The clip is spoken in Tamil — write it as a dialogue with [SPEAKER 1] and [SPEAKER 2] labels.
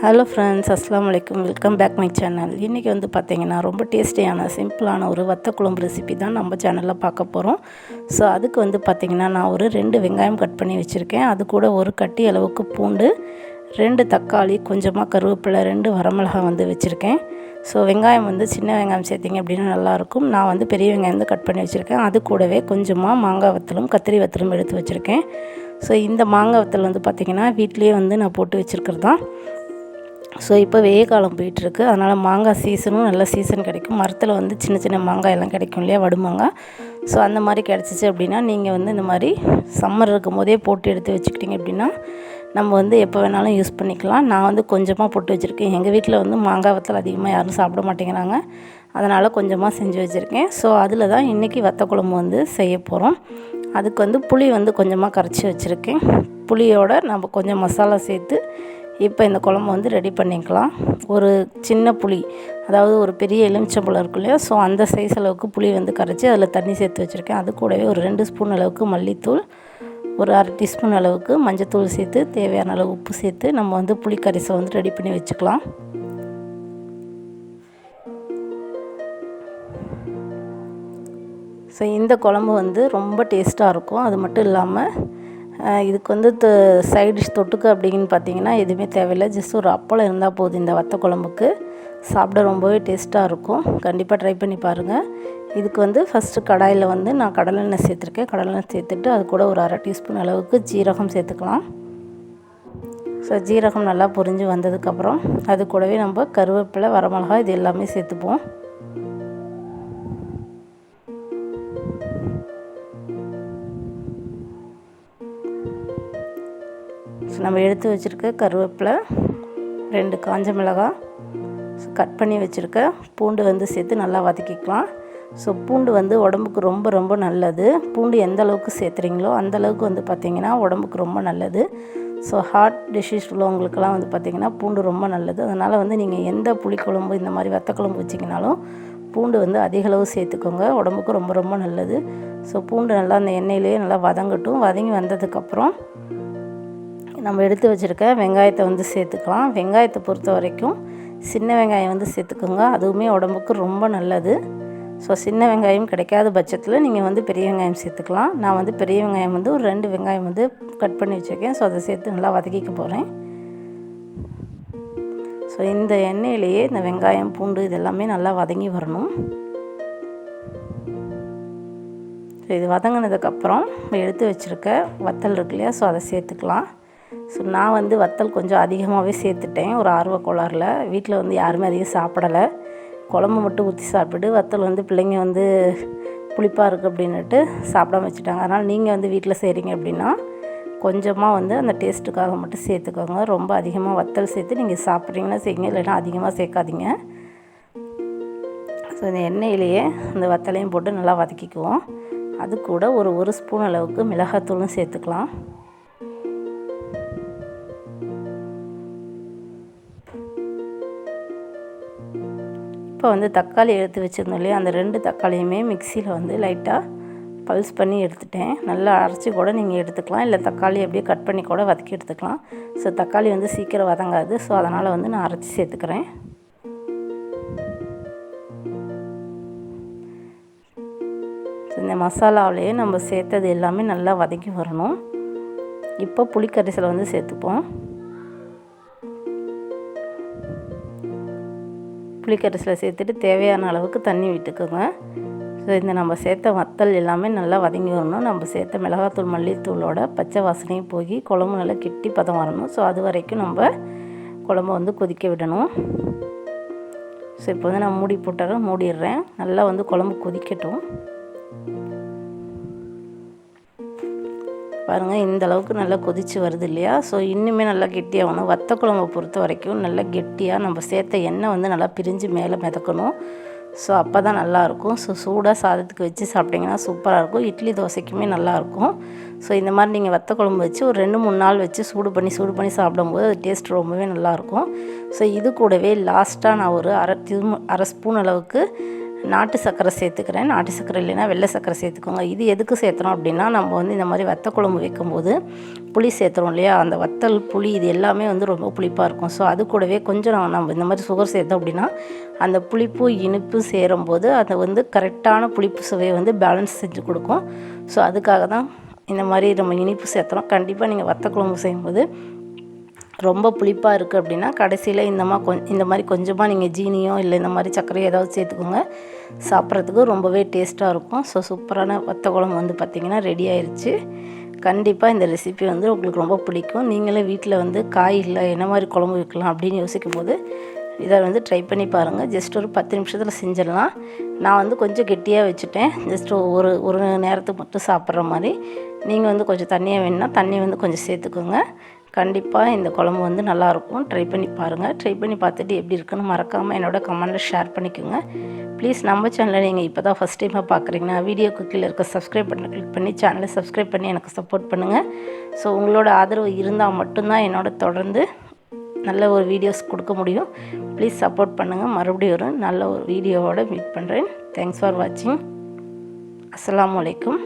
[SPEAKER 1] ஹலோ ஃப்ரெண்ட்ஸ், அஸ்ஸலாமு அலைக்கும். Welcome back my channel. இன்றைக்கி வந்து பார்த்திங்கன்னா ரொம்ப டேஸ்டியான சிம்பிளான ஒரு வத்த குழம்பு ரெசிபி தான் நம்ம சேனலில் பார்க்க போகிறோம். ஸோ அதுக்கு வந்து பார்த்திங்கன்னா நான் ஒரு 2 வெங்காயம் கட் பண்ணி வச்சுருக்கேன். அது கூட ஒரு கட்டி அளவுக்கு பூண்டு, 2 தக்காளி, கொஞ்சமாக கருவேப்பிலை, 2 வரமிளகா வந்து வச்சுருக்கேன். ஸோ வெங்காயம் வந்து சின்ன வெங்காயம் சேர்த்திங்க அப்படின்னா நல்லாயிருக்கும். நான் வந்து பெரிய வெங்காயம் வந்து கட் பண்ணி வச்சுருக்கேன். அது கூடவே கொஞ்சமாக மாங்காய் வத்தலும் கத்திரி வத்தலும் எடுத்து வச்சுருக்கேன். ஸோ இந்த மாங்காய் வத்தல் வந்து பார்த்திங்கன்னா வீட்டிலேயே வந்து நான் போட்டு வச்சுருக்கிறது தான். ஸோ இப்போ வெய்ய காலம் போயிட்டுருக்கு, அதனால் மாங்காய் சீசனும் நல்ல சீசன் கிடைக்கும். மரத்தில் வந்து சின்ன சின்ன மாங்காய் எல்லாம் கிடைக்கும் இல்லையா, வடுமாங்காய். ஸோ அந்த மாதிரி கிடச்சிச்சு அப்படின்னா நீங்கள் வந்து இந்த மாதிரி சம்மர் இருக்கும் போதே போட்டு எடுத்து வச்சுக்கிட்டிங்க அப்படின்னா நம்ம வந்து எப்போ வேணாலும் யூஸ் பண்ணிக்கலாம். நான் வந்து கொஞ்சமாக போட்டு வச்சுருக்கேன். எங்கள் வீட்டில் வந்து மாங்காய் வத்தல் அதிகமாக யாரும் சாப்பிட மாட்டேங்கிறாங்க, அதனால் கொஞ்சமாக செஞ்சு வச்சுருக்கேன். ஸோ அதில் தான் இன்றைக்கி வத்த குழம்பு வந்து செய்ய போகிறோம். அதுக்கு வந்து புளி வந்து கொஞ்சமாக கரைச்சி வச்சுருக்கேன். புளியோட நம்ம கொஞ்சம் மசாலா சேர்த்து இப்போ இந்த குழம்பு வந்து ரெடி பண்ணிக்கலாம். ஒரு சின்ன புளி, அதாவது ஒரு பெரிய எலுமிச்சம்பழம் இருக்கும் இல்லையா, ஸோ அந்த சைஸ் அளவுக்கு புளி வந்து கரைச்சி அதில் தண்ணி சேர்த்து வச்சுருக்கேன். அது கூடவே ஒரு 2 ஸ்பூன் அளவுக்கு மல்லித்தூள், ஒரு 1/2 டீஸ்பூன் அளவுக்கு மஞ்சத்தூள் சேர்த்து தேவையான அளவு உப்பு சேர்த்து நம்ம வந்து புளி கரைசலை வந்து ரெடி பண்ணி வச்சுக்கலாம். ஸோ இந்த குழம்பு வந்து ரொம்ப டேஸ்ட்டாக இருக்கும். அது மட்டும் இல்லாமல் இதுக்கு வந்து சைட் டிஷ் தொட்டுக்க அப்படிங்கன்னு பார்த்தீங்கன்னா எதுவுமே தேவையில்லை. ஜஸ்ட் ஒரு அப்பளம் இருந்தால் போதும். இந்த வத்த குழம்புக்கு சாப்பிட ரொம்பவே டேஸ்ட்டாக இருக்கும். கண்டிப்பாக ட்ரை பண்ணி பாருங்கள். இதுக்கு வந்து ஃபஸ்ட்டு கடாயில் வந்து நான் கடலெண்ணெய் சேர்த்துருக்கேன். கடலெண்ணெய் சேர்த்துட்டு அது கூட ஒரு 1/2 டீஸ்பூன் அளவுக்கு ஜீரகம் சேர்த்துக்கலாம். ஸோ ஜீரகம் நல்லா பொரிஞ்சு வந்ததுக்கப்புறம் அது கூடவே நம்ம கருவேப்பிலை, வரமிளகாய் இது எல்லாமே சேர்த்துப்போம். நம்ம எடுத்து வச்சுருக்க கருவேப்பிலை, 2 காஞ்ச மிளகாய், கட் பண்ணி வச்சுருக்க பூண்டு வந்து சேர்த்து நல்லா வதக்கிக்கலாம். ஸோ பூண்டு வந்து உடம்புக்கு ரொம்ப ரொம்ப நல்லது. பூண்டு எந்த அளவுக்கு சேர்த்துறீங்களோ அந்தளவுக்கு வந்து பார்த்திங்கன்னா உடம்புக்கு ரொம்ப நல்லது. ஸோ ஹார்ட் டிசீஸ் உள்ளவங்களுக்கெல்லாம் வந்து பார்த்திங்கன்னா பூண்டு ரொம்ப நல்லது. அதனால் வந்து நீங்கள் எந்த புளிக்குழம்பு இந்த மாதிரி வத்த குழம்பு வச்சிங்கனாலும் பூண்டு வந்து அதிகளவு சேர்த்துக்கோங்க, உடம்புக்கு ரொம்ப ரொம்ப நல்லது. ஸோ பூண்டு நல்லா அந்த எண்ணெயிலேயே நல்லா வதங்கட்டும். வதங்கி வந்ததுக்கப்புறம் நம்ம எடுத்து வச்சுருக்க வெங்காயத்தை வந்து சேர்த்துக்கலாம். வெங்காயத்தை பொறுத்த வரைக்கும் சின்ன வெங்காயம் வந்து சேர்த்துக்கோங்க, அதுவுமே உடம்புக்கு ரொம்ப நல்லது. ஸோ சின்ன வெங்காயம் கிடைக்காத பட்சத்தில் நீங்கள் வந்து பெரிய வெங்காயம் சேர்த்துக்கலாம். நான் வந்து பெரிய வெங்காயம் வந்து ஒரு 2 வெங்காயம் வந்து கட் பண்ணி வச்சுருக்கேன். ஸோ அதை சேர்த்து நல்லா வதக்கிக்க போகிறேன். ஸோ இந்த எண்ணெயிலேயே இந்த வெங்காயம், பூண்டு இதெல்லாமே நல்லா வதங்கி வரணும். ஸோ இது வதங்கினதுக்கப்புறம் எடுத்து வச்சுருக்க வத்தல் இருக்கு இல்லையா, ஸோ அதை சேர்த்துக்கலாம். ஸோ நான் வந்து வத்தல் கொஞ்சம் அதிகமாகவே சேர்த்துட்டேன், ஒரு ஆர்வ கோளாறில். வீட்டில் வந்து யாருமே அதிகம் சாப்பிடலை. குழம்பு மட்டும் ஊற்றி சாப்பிட்டுட்டு வத்தல் வந்து பிள்ளைங்க வந்து புளிப்பாக இருக்குது அப்படின்னுட்டு சாப்பிடாம வச்சுட்டாங்க. அதனால் நீங்கள் வந்து வீட்டில் செய்கிறீங்க அப்படின்னா கொஞ்சமாக வந்து அந்த டேஸ்ட்டுக்காக மட்டும் சேர்த்துக்கோங்க. ரொம்ப அதிகமாக வத்தல் சேர்த்து நீங்கள் சாப்பிட்றீங்கன்னா செய்யுங்க, இல்லைன்னா அதிகமாக சேர்க்காதீங்க. ஸோ இந்த எண்ணெயிலேயே அந்த வத்தலையும் போட்டு நல்லா வதக்கிக்குவோம். அது கூட ஒரு ஸ்பூன் அளவுக்கு மிளகாத்தூளும் சேர்த்துக்கலாம். இப்போ வந்து தக்காளி எடுத்து வச்சுருந்தோம் இல்லையா, அந்த 2 தக்காளியுமே மிக்சியில் வந்து லைட்டாக பல்ஸ் பண்ணி எடுத்துட்டேன். நல்லா அரைச்சி கூட நீங்கள் எடுத்துக்கலாம், இல்லை தக்காளி அப்படியே கட் பண்ணி கூட வதக்கி எடுத்துக்கலாம். ஸோ தக்காளி வந்து சீக்கிரம் வதங்காது, ஸோ அதனால் வந்து நான் அரைச்சி சேர்த்துக்கிறேன். இந்த மசாலாவிலேயே நம்ம சேர்த்தது எல்லாமே நல்லா வதக்கி வரணும். இப்போ புளிக்கரைசலை வந்து சேர்த்துப்போம். புளிக்கரைசலை சேர்த்துட்டு தேவையான அளவுக்கு தண்ணி விட்டுக்கோங்க. ஸோ இந்த நம்ம சேர்த்த வத்தல் எல்லாமே நல்லா வதங்கி வரணும். நம்ம சேர்த்த மிளகாத்தூள், மல்லித்தூளோட பச்சை வாசனையும் போய் குழம்பு நல்லா கெட்டி பதம் வரணும். ஸோ அது வரைக்கும் நம்ம குழம்பு வந்து கொதிக்க விடணும். ஸோ இப்போ வந்து நான் மூடிடுறேன். நல்லா வந்து குழம்பு கொதிக்கட்டும். பாருங்கள், இந்த அளவுக்கு நல்லா கொதித்து வருது இல்லையா. ஸோ இன்னுமே நல்லா கெட்டியாகணும். வத்த குழம்பை பொறுத்த வரைக்கும் நல்லா கெட்டியாக நம்ம சேர்த்த எண்ணெய் வந்து நல்லா பிரிஞ்சு மேலே மிதக்கணும். ஸோ அப்போ தான் நல்லாயிருக்கும். ஸோ சூடாக சாதத்துக்கு வச்சு சாப்பிட்டிங்கன்னா சூப்பராக இருக்கும். இட்லி தோசைக்குமே நல்லாயிருக்கும். ஸோ இந்த மாதிரி நீங்கள் வத்த குழம்பு வச்சு ஒரு 2-3 நாள் வச்சு சூடு பண்ணி சாப்பிடும்போது அது டேஸ்ட் ரொம்பவே நல்லாயிருக்கும். ஸோ இது கூடவே லாஸ்ட்டாக நான் ஒரு அரை ஸ்பூன் அளவுக்கு நாட்டு சர்க்கரை சேர்த்துக்கிறேன். நாட்டு சர்க்கரை இல்லைன்னா வெள்ளை சர்க்கரை சேர்த்துக்கோங்க. இது எதுக்கு சேர்த்துறோம் அப்படின்னா, நம்ம வந்து இந்த மாதிரி வத்த குழம்பு வைக்கும்போது புளி சேர்த்துறோம் இல்லையா, அந்த வத்தல் புளி இது எல்லாமே வந்து ரொம்ப புளிப்பாக இருக்கும். ஸோ அது கூடவே கொஞ்சம் நம்ம இந்த மாதிரி சுகர் சேர்த்தோம் அப்படின்னா அந்த புளிப்பு இனிப்பு சேரும்போது அதை வந்து கரெக்டான புளிப்பு சுவையை வந்து பேலன்ஸ் செஞ்சு கொடுக்கும். ஸோ அதுக்காக தான் இந்த மாதிரி நம்ம இனிப்பு சேர்த்துறோம். கண்டிப்பாக நீங்கள் வத்த குழம்பு செய்யும்போது ரொம்ப புளிப்பாக இருக்குது அப்படின்னா கடைசியில் இந்த மாதிரி கொஞ்சமாக நீங்கள் ஜீனியோ இல்லை இந்த மாதிரி சர்க்கரையோ ஏதாவது சேர்த்துக்கோங்க. சாப்பிட்றதுக்கு ரொம்பவே டேஸ்ட்டாக இருக்கும். ஸோ சூப்பரான வத்த குழம்பு வந்து பார்த்திங்கன்னா ரெடி ஆயிடுச்சு. கண்டிப்பாக இந்த ரெசிபி வந்து உங்களுக்கு ரொம்ப பிடிக்கும். நீங்களே வீட்டில் வந்து காய் இல்லை என்ன மாதிரி குழம்பு வைக்கலாம் அப்படின்னு யோசிக்கும் போது இதை வந்து ட்ரை பண்ணி பாருங்கள். ஜஸ்ட் ஒரு 10 நிமிஷத்தில் செஞ்சிடலாம். நான் வந்து கொஞ்சம் கெட்டியாக வச்சுட்டேன். ஜஸ்ட் ஒரு நேரத்துக்கு மட்டும் சாப்பிட்ற மாதிரி. நீங்கள் வந்து கொஞ்சம் தண்ணியாக வேணுன்னா தண்ணி வந்து கொஞ்சம் சேர்த்துக்கோங்க. கண்டிப்பாக இந்த குழம்பு வந்து நல்லாயிருக்கும். ட்ரை பண்ணி பாருங்கள். ட்ரை பண்ணி பார்த்துட்டு எப்படி இருக்குன்னு மறக்காமல் என்னோட கமெண்ட்டில் ஷேர் பண்ணிக்கோங்க. ப்ளீஸ் நம்ம சேனலை நீங்கள் இப்போ தான் ஃபஸ்ட் டைமாக பார்க்குறீங்கன்னா வீடியோக்கு கீழே இருக்க சப்ஸ்கிரைப் பட்டனை கிளிக் பண்ணி சேனலை சப்ஸ்கிரைப் பண்ணி எனக்கு சப்போர்ட் பண்ணுங்கள். ஸோ உங்களோட ஆதரவு இருந்தால் மட்டும்தான் என்னோட தொடர்ந்து நல்ல ஒரு வீடியோஸ் கொடுக்க முடியும். ப்ளீஸ் சப்போர்ட் பண்ணுங்கள். மறுபடியும் ஒரு நல்ல ஒரு வீடியோவோட மீட் பண்ணுறேன். தேங்க்ஸ் ஃபார் வாட்சிங். அஸ்ஸலாமு அலைக்கும்.